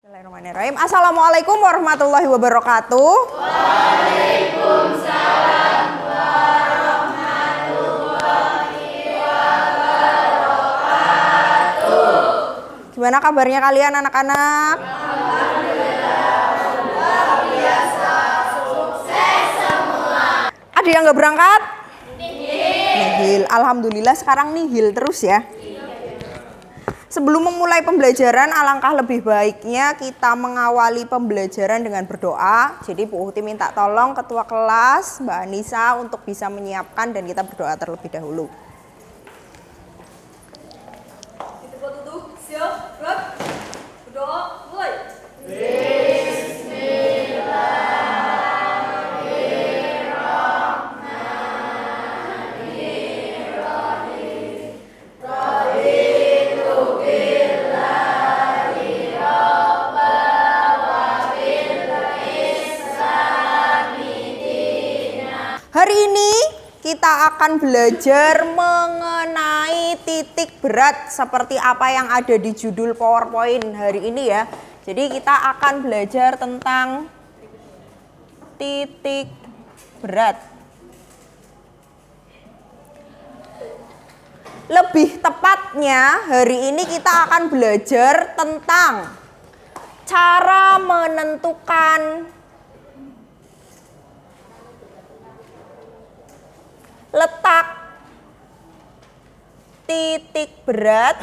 Bismillahirrahmanirrahim. Assalamualaikum warahmatullahi wabarakatuh. Waalaikumsalam warahmatullahi wabarakatuh. Gimana kabarnya kalian anak-anak? Alhamdulillah, luar biasa, sukses semua. Ada yang nggak berangkat? Nihil. Nihil. Alhamdulillah sekarang nihil terus ya. Sebelum memulai pembelajaran, alangkah lebih baiknya kita mengawali pembelajaran dengan berdoa. Jadi Bu Uhti minta tolong Ketua Kelas, Mbak Anissa untuk bisa menyiapkan dan kita berdoa terlebih dahulu. Siap, gerak, berdoa, mulai. Hari ini kita akan belajar mengenai titik berat seperti apa yang ada di judul PowerPoint hari ini ya. Jadi kita akan belajar tentang titik berat. Lebih tepatnya hari ini kita akan belajar tentang cara menentukan letak titik berat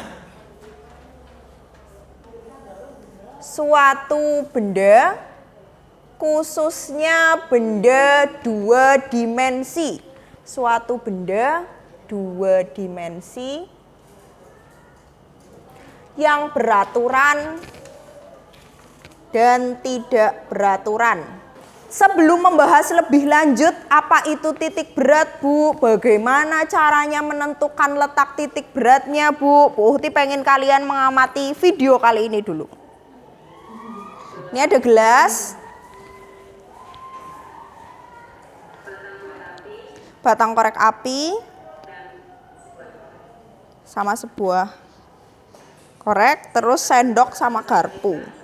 suatu benda, khususnya benda dua dimensi. Suatu benda dua dimensi yang beraturan dan tidak beraturan. Sebelum membahas lebih lanjut apa itu titik berat Bu, bagaimana caranya menentukan letak titik beratnya Bu Uhti pengen kalian mengamati video kali ini dulu. Ini ada gelas, batang korek api, sama sebuah korek, terus sendok sama garpu.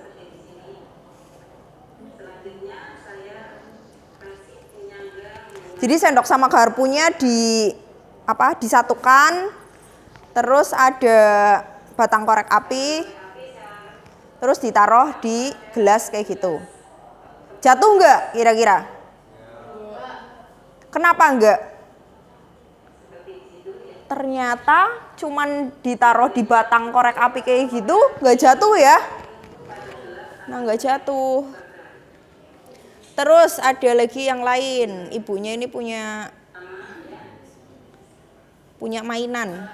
Jadi sendok sama garpunya disatukan, terus ada batang korek api, terus ditaruh di gelas kayak gitu. Jatuh enggak kira-kira? Kenapa enggak? Ternyata cuman ditaruh di batang korek api kayak gitu, enggak jatuh ya? Nah, enggak jatuh. Terus ada lagi yang lain, ibunya ini punya mainan.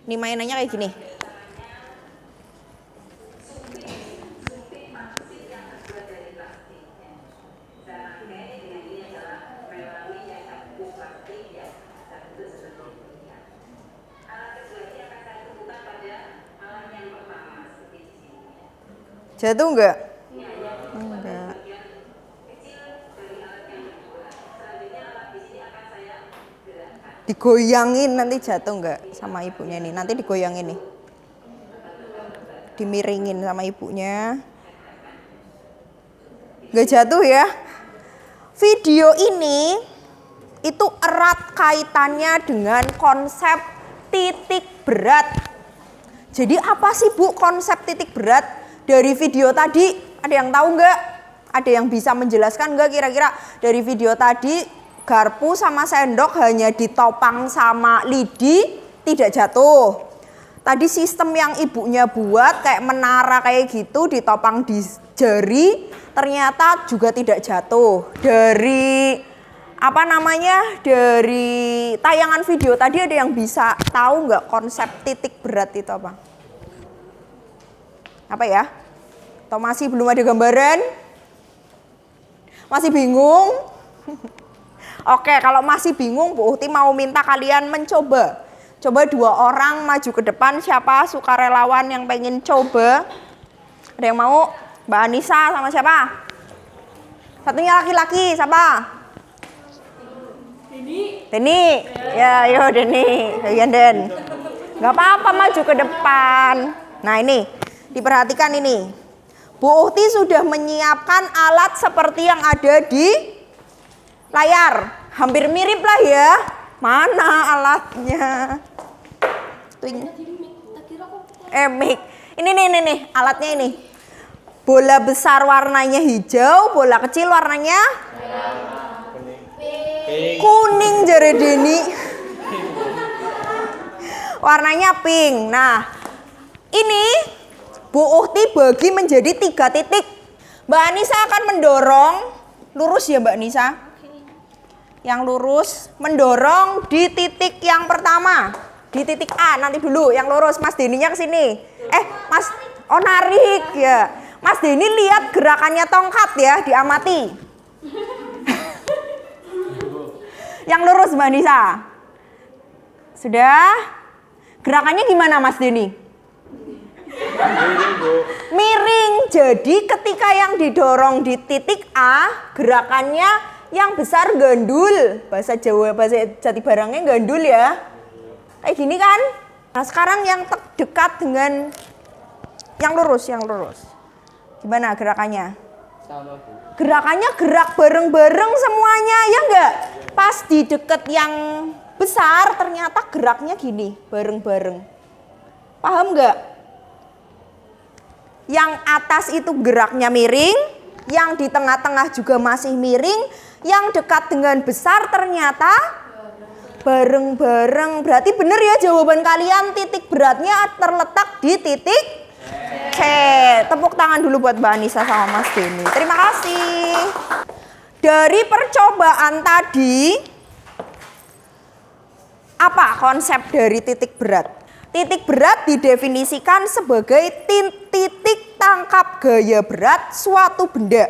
Ini mainannya kayak gini. Jatuh enggak? Enggak. Digoyangin nanti jatuh enggak sama ibunya nih. Nanti digoyangin nih. Dimiringin sama ibunya. Enggak jatuh ya. Video ini itu erat kaitannya dengan konsep titik berat. Jadi apa sih Bu konsep titik berat? Dari video tadi ada yang tahu enggak? Ada yang bisa menjelaskan enggak kira-kira dari video tadi? Garpu sama sendok hanya ditopang sama lidi, tidak jatuh. Tadi sistem yang ibunya buat kayak menara kayak gitu, ditopang di jari, ternyata juga tidak jatuh. Dari dari tayangan video tadi ada yang bisa tahu nggak konsep titik berat itu apa? Apa ya? Atau masih belum ada gambaran? Masih bingung? Oke, kalau masih bingung Bu Uhti mau minta kalian mencoba. Coba 2 orang maju ke depan, siapa sukarelawan yang pengen coba? Ada yang mau? Mbak Anissa sama siapa? Satunya laki-laki, siapa? Deni. Ya, yo Deni. Bagian Den. Gak apa-apa maju ke depan. Nah ini, Diperhatikan ini. Bu Uhti sudah menyiapkan alat seperti yang ada di layar. Hampir mirip lah ya. Mana alatnya? Mic. Ini nih, alatnya ini. Bola besar warnanya hijau, bola kecil warnanya kuning jare Deni. Warnanya pink. Nah, ini Bu Uhti bagi menjadi 3 titik. Mbak Anissa akan mendorong, lurus ya Mbak Anissa? Yang lurus, mendorong di titik yang pertama. Di titik A, nanti dulu yang lurus. Mas Deninya ke sini. Mas, narik ya. Mas Deni lihat gerakannya tongkat ya, diamati. Yang lurus Mbak Anissa. Sudah? Gerakannya gimana Mas Deni? Miring. Jadi ketika yang didorong di titik A, gerakannya yang besar gandul. Bahasa Jawa, bahasa Jati Barangnya gandul ya. Kayak gini kan? Nah sekarang yang dekat dengan yang lurus. Gimana gerakannya? Gerakannya gerak bareng-bareng semuanya, ya enggak? Pas di deket yang besar ternyata geraknya gini, bareng-bareng. Paham enggak? Yang atas itu geraknya miring, yang di tengah-tengah juga masih miring, yang dekat dengan besar ternyata bareng-bareng. Berarti benar ya jawaban kalian, titik beratnya terletak di titik C. Tepuk tangan dulu buat Mbak Anissa sama Mas Deni. Terima kasih. Dari percobaan tadi, apa konsep dari titik berat? Titik berat didefinisikan sebagai titik tangkap gaya berat suatu benda.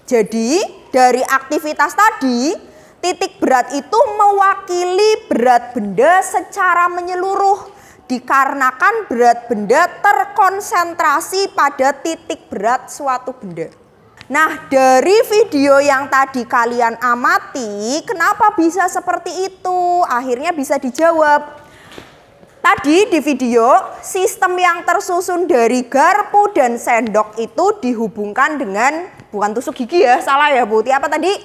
Jadi, dari aktivitas tadi, titik berat itu mewakili berat benda secara menyeluruh. Dikarenakan berat benda terkonsentrasi pada titik berat suatu benda. Nah, dari video yang tadi kalian amati, kenapa bisa seperti itu? Akhirnya bisa dijawab. Tadi di video, sistem yang tersusun dari garpu dan sendok itu dihubungkan dengan, bukan tusuk gigi ya, salah ya Bu. Apa tadi?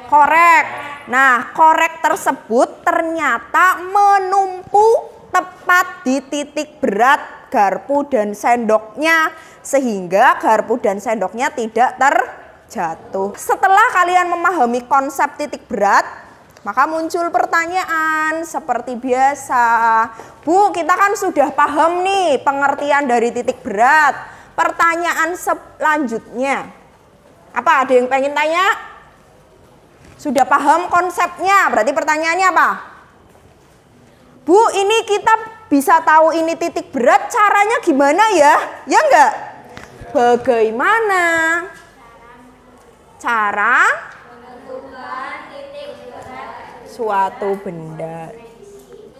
Korek. Nah, korek tersebut ternyata menumpuk tepat di titik berat garpu dan sendoknya, sehingga garpu dan sendoknya tidak terjatuh. Setelah kalian memahami konsep titik berat, maka muncul pertanyaan seperti biasa. Bu, kita kan sudah paham nih pengertian dari titik berat. Pertanyaan selanjutnya, apa? Ada yang pengen tanya? Sudah paham konsepnya, berarti pertanyaannya apa? Bu, ini kita bisa tahu ini titik berat, caranya gimana ya? Ya enggak? Bagaimana cara menentukan titik berat suatu benda?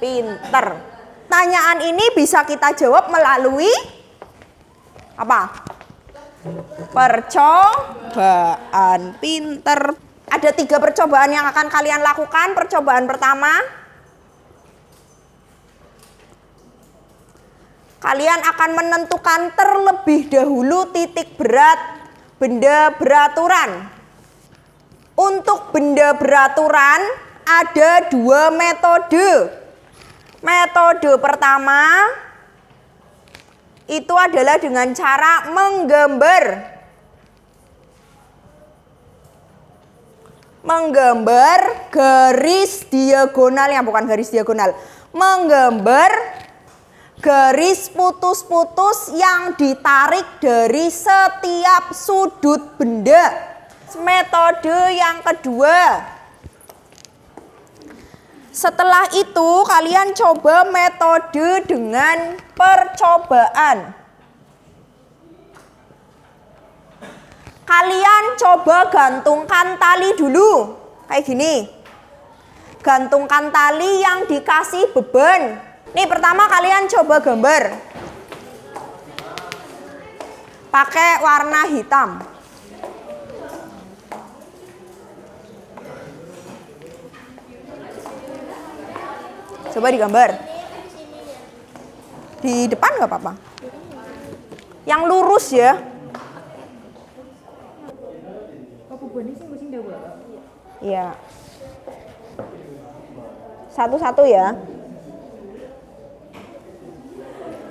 Pinter. Pertanyaan ini bisa kita jawab melalui apa? Percobaan. Pinter. Ada 3 percobaan yang akan kalian lakukan. Percobaan pertama, kalian akan menentukan terlebih dahulu titik berat benda beraturan. Untuk benda beraturan ada 2 metode. Metode pertama itu adalah dengan cara menggambar. Menggambar garis diagonal, yang bukan garis diagonal. Menggambar garis putus-putus yang ditarik dari setiap sudut benda. Metode yang kedua. Setelah itu kalian coba metode dengan percobaan. Kalian coba gantungkan tali dulu. Kayak gini. Gantungkan tali yang dikasih beban. Nih pertama kalian coba gambar. Pakai warna hitam. Coba digambar. Di depan nggak apa-apa? Yang lurus ya. Iya. Satu-satu ya.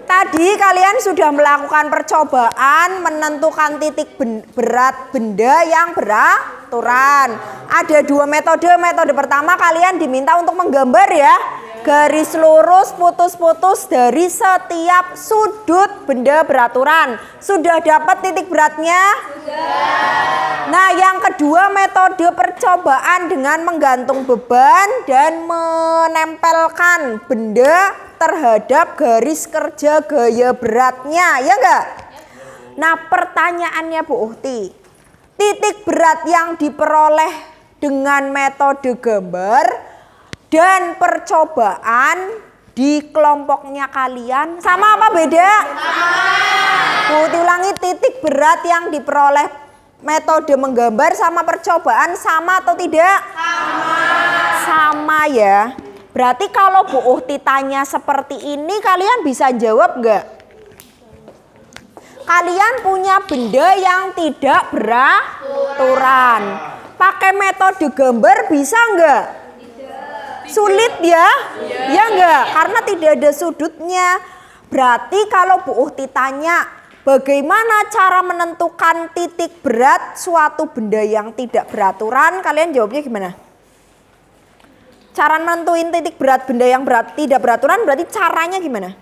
Tadi kalian sudah melakukan percobaan menentukan titik berat benda yang beraturan. Ada dua metode. Metode pertama kalian diminta untuk menggambar ya. Garis lurus putus-putus dari setiap sudut benda beraturan. Sudah dapat titik beratnya? Sudah. Nah, yang kedua metode percobaan dengan menggantung beban dan menempelkan benda terhadap garis kerja gaya beratnya, ya enggak? Nah, pertanyaannya Bu Uhti, titik berat yang diperoleh dengan metode gambar dan percobaan di kelompoknya kalian sama apa beda? Sama. Bu Uhti ulangi, titik berat yang diperoleh metode menggambar sama percobaan sama atau tidak? Sama. Sama ya. Berarti kalau Bu Uhti tanya seperti ini kalian bisa jawab enggak? Kalian punya benda yang tidak beraturan. Pakai metode gambar bisa enggak? Sulit ya? Ya enggak? Karena tidak ada sudutnya. Berarti kalau Bu Uhti tanya bagaimana cara menentukan titik berat suatu benda yang tidak beraturan, kalian jawabnya gimana? Cara nentuin titik berat benda yang tidak beraturan berarti caranya gimana?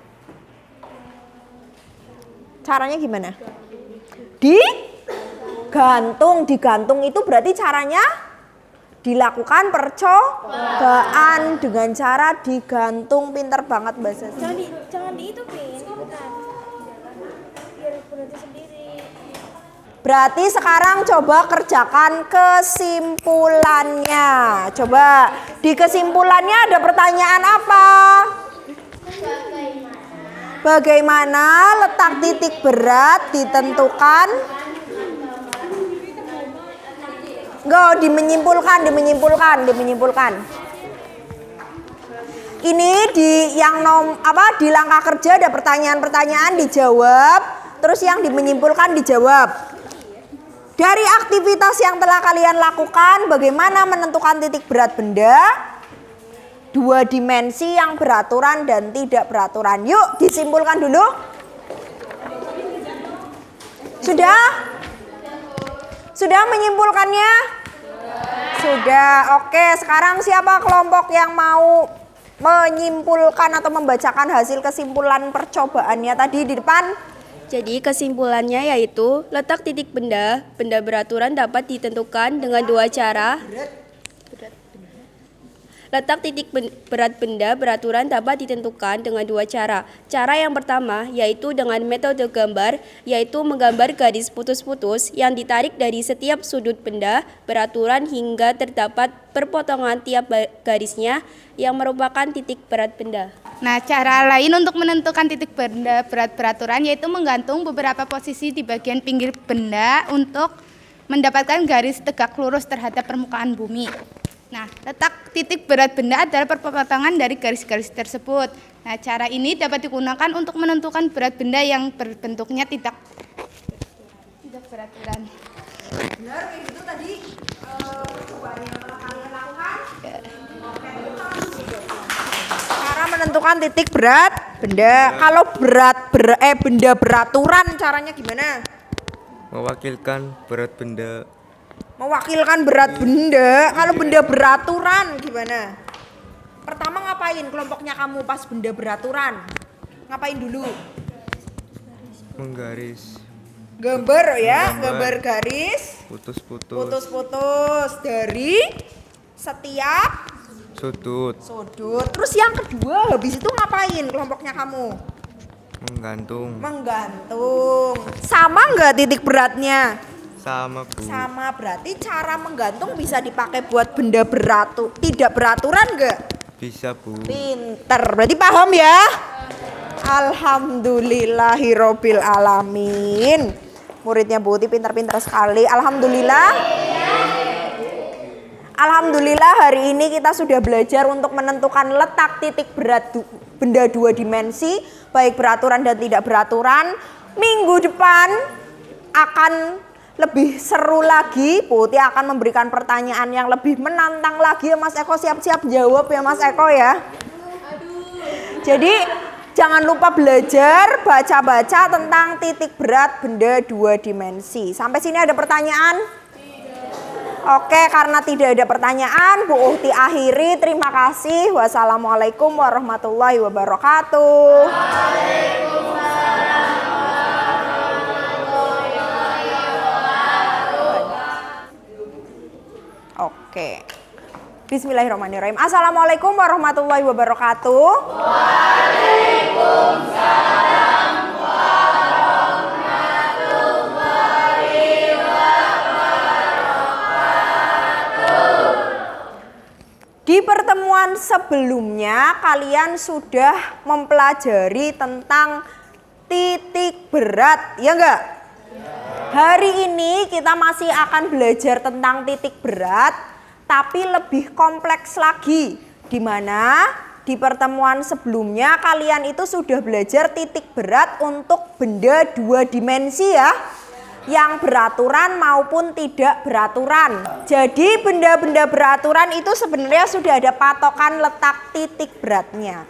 Caranya gimana? Digantung itu berarti caranya dilakukan percobaan dengan cara digantung. Pinter banget bahasa. Jangan di itu, Pin. Biar berhenti sendiri. Berarti sekarang coba kerjakan kesimpulannya. Coba di kesimpulannya ada pertanyaan apa? Bagaimana letak titik berat ditentukan? Enggak, dimenyimpulkan. Ini di di langkah kerja ada pertanyaan-pertanyaan dijawab, terus yang dimenyimpulkan dijawab. Dari aktivitas yang telah kalian lakukan, bagaimana menentukan titik berat benda? 2 dimensi yang beraturan dan tidak beraturan. Yuk disimpulkan dulu. Sudah? Sudah menyimpulkannya? Sudah. Oke, sekarang siapa kelompok yang mau menyimpulkan atau membacakan hasil kesimpulan percobaannya tadi di depan? Jadi kesimpulannya yaitu letak titik benda beraturan dapat ditentukan dengan 2 cara. Letak titik berat benda beraturan dapat ditentukan dengan 2 cara. Cara yang pertama yaitu dengan metode gambar, yaitu menggambar garis putus-putus yang ditarik dari setiap sudut benda beraturan hingga terdapat perpotongan tiap garisnya yang merupakan titik berat benda. Nah, cara lain untuk menentukan titik benda berat beraturan yaitu menggantung beberapa posisi di bagian pinggir benda untuk mendapatkan garis tegak lurus terhadap permukaan bumi. Nah, letak titik berat benda adalah perpotongan dari garis-garis tersebut. Nah, cara ini dapat digunakan untuk menentukan berat benda yang berbentuknya tidak beraturan. Benar, kayak gitu tadi percobaan yang telah kalian lakukan. Oke, cara menentukan titik berat benda. Kalau benda beraturan caranya gimana? Mewakilkan berat benda. Mewakilkan berat benda. Kalau benda beraturan gimana? Pertama ngapain kelompoknya kamu pas benda beraturan? Ngapain dulu? Menggaris. Gambar ya, gambar garis. Putus-putus. Dari setiap Sudut. Terus yang kedua habis itu ngapain kelompoknya kamu? Menggantung. Sama nggak titik beratnya? Sama, Bu. Sama, berarti cara menggantung bisa dipakai buat benda tidak beraturan nggak? Bisa, Bu. Pinter, berarti paham ya? Alhamdulillahirobbil alamin. Muridnya Bu Uti pintar-pintar sekali. Alhamdulillah. Alhamdulillah hari ini kita sudah belajar untuk menentukan letak titik berat benda 2 dimensi, baik beraturan dan tidak beraturan. Minggu depan akan lebih seru lagi. Putih akan memberikan pertanyaan yang lebih menantang lagi ya Mas Eko. Siap-siap jawab ya Mas Eko ya. Jadi jangan lupa belajar baca-baca tentang titik berat benda 2 dimensi. Sampai sini ada pertanyaan? Oke, karena tidak ada pertanyaan, Bu Uhti akhiri. Terima kasih. Wassalamualaikum warahmatullahi wabarakatuh. Oke. Bismillahirrahmanirrahim. Assalamualaikum warahmatullahi wabarakatuh. Di pertemuan sebelumnya kalian sudah mempelajari tentang titik berat, ya enggak? Hari ini kita masih akan belajar tentang titik berat, tapi lebih kompleks lagi. Di mana di pertemuan sebelumnya kalian itu sudah belajar titik berat untuk benda 2 dimensi ya. Yang beraturan maupun tidak beraturan. Jadi benda-benda beraturan itu sebenarnya sudah ada patokan letak titik beratnya.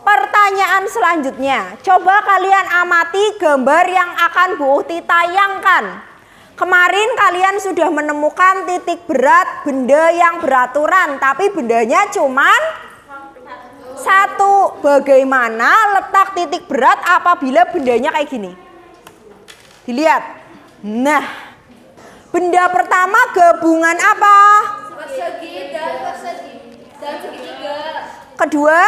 Pertanyaan selanjutnya, coba kalian amati gambar yang akan Bu Uhti tayangkan. Kemarin kalian sudah menemukan titik berat benda yang beraturan, tapi bendanya cuman satu. Bagaimana letak titik berat apabila bendanya kayak gini? Dilihat. Nah, benda pertama gabungan apa? Persegi dan segitiga. Kedua?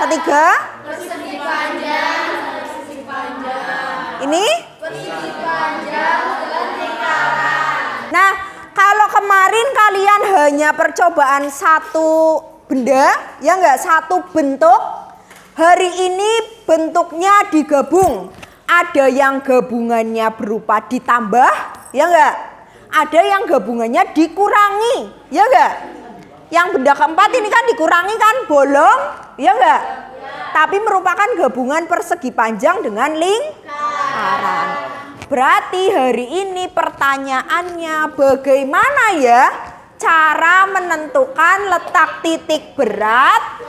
Ketiga? Persegi panjang dan persegi panjang. Ini? Persegi panjang dan lingkaran. Nah, kalau kemarin kalian hanya percobaan satu benda, ya enggak, satu bentuk. Hari ini bentuknya digabung. Ada yang gabungannya berupa ditambah, ya enggak? Ada yang gabungannya dikurangi, ya enggak? Yang benda keempat ini kan dikurangi kan, bolong, ya enggak? Tapi merupakan gabungan persegi panjang dengan lingkaran. Berarti hari ini pertanyaannya bagaimana ya cara menentukan letak titik berat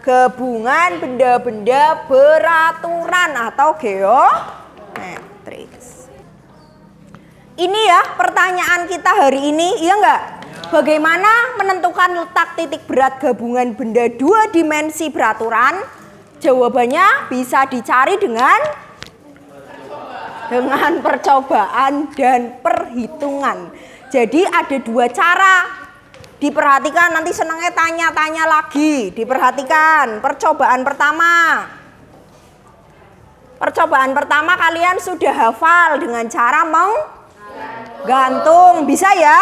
gabungan benda-benda beraturan atau geometris. Ini ya pertanyaan kita hari ini, iya enggak? Bagaimana menentukan letak titik berat gabungan benda 2 dimensi beraturan? Jawabannya bisa dicari dengan percobaan dan perhitungan. Jadi ada 2 cara. Diperhatikan, nanti senangnya tanya-tanya lagi. Diperhatikan, percobaan pertama. Percobaan pertama kalian sudah hafal dengan cara menggantung. Bisa ya?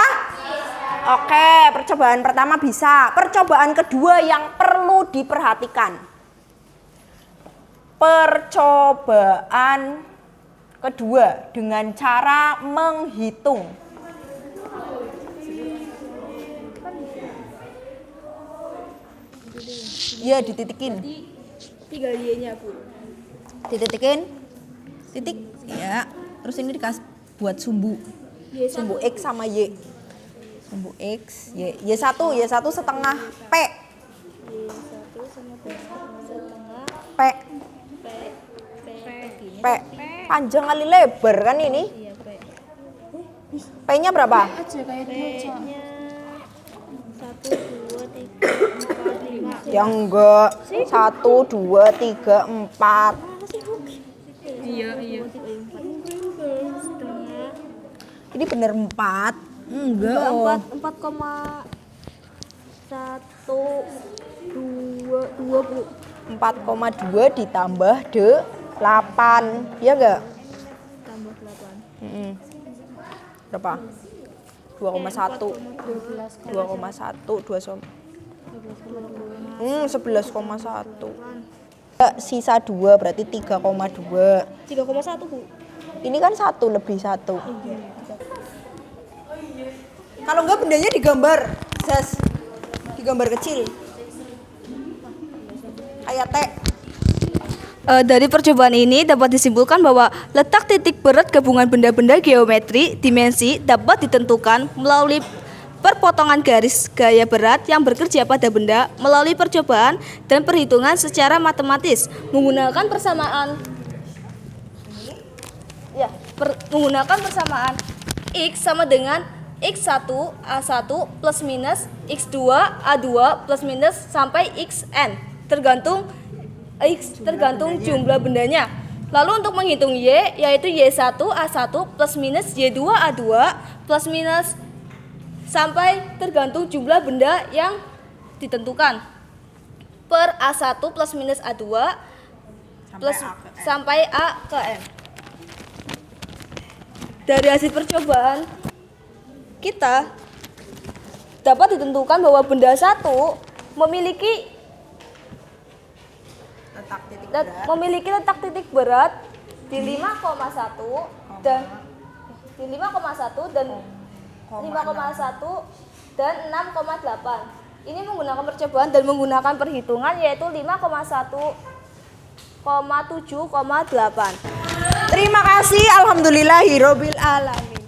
Oke, percobaan pertama bisa. Percobaan kedua yang perlu diperhatikan. Percobaan kedua dengan cara menghitung. Iya, dititikin. Tinggal Y-nya, Bu. Dititikin. Titik. Ya. Terus ini dikasih buat sumbu. Sumbu X sama Y. Sumbu X, Y. Y1 setengah P. Y1 sama P setengah P. P. Panjang kali lebar kan ini? Iya, P. P-nya berapa? P-nya 1, 2, 3, 4, 5. Ya enggak. 1, 2, 3, 4. Iya. Setengah. Ini bener 4. Enggak. 4,122, Bu. 4,2 ditambah 8. Ya enggak? Tambah 8. Berapa? 2,1. 2,1. 11,1. Sisa 2 berarti 3,2. 3,1, Bu. Ini kan 1 lebih 1. Kalau enggak bendanya digambar, Zas. Digambar kecil. Kayak T. Dari percobaan ini dapat disimpulkan bahwa letak titik berat gabungan benda-benda geometri dimensi dapat ditentukan melalui perpotongan garis gaya berat yang bekerja pada benda melalui percobaan dan perhitungan secara matematis menggunakan persamaan menggunakan persamaan X sama dengan X1 A1 plus minus X2 A2 plus minus sampai Xn tergantung jumlah bendanya. Lalu untuk menghitung Y yaitu Y1 A1 plus minus Y2 A2 plus minus sampai tergantung jumlah benda yang ditentukan per A1 plus minus A2 plus sampai A ke M. Dari hasil percobaan kita dapat ditentukan bahwa benda satu memiliki letak titik berat di 5,1 dan 5,1 dan 6,8. Ini menggunakan percobaan dan menggunakan perhitungan yaitu 5,1,7,8. Terima kasih, alhamdulillahirobbil alamin.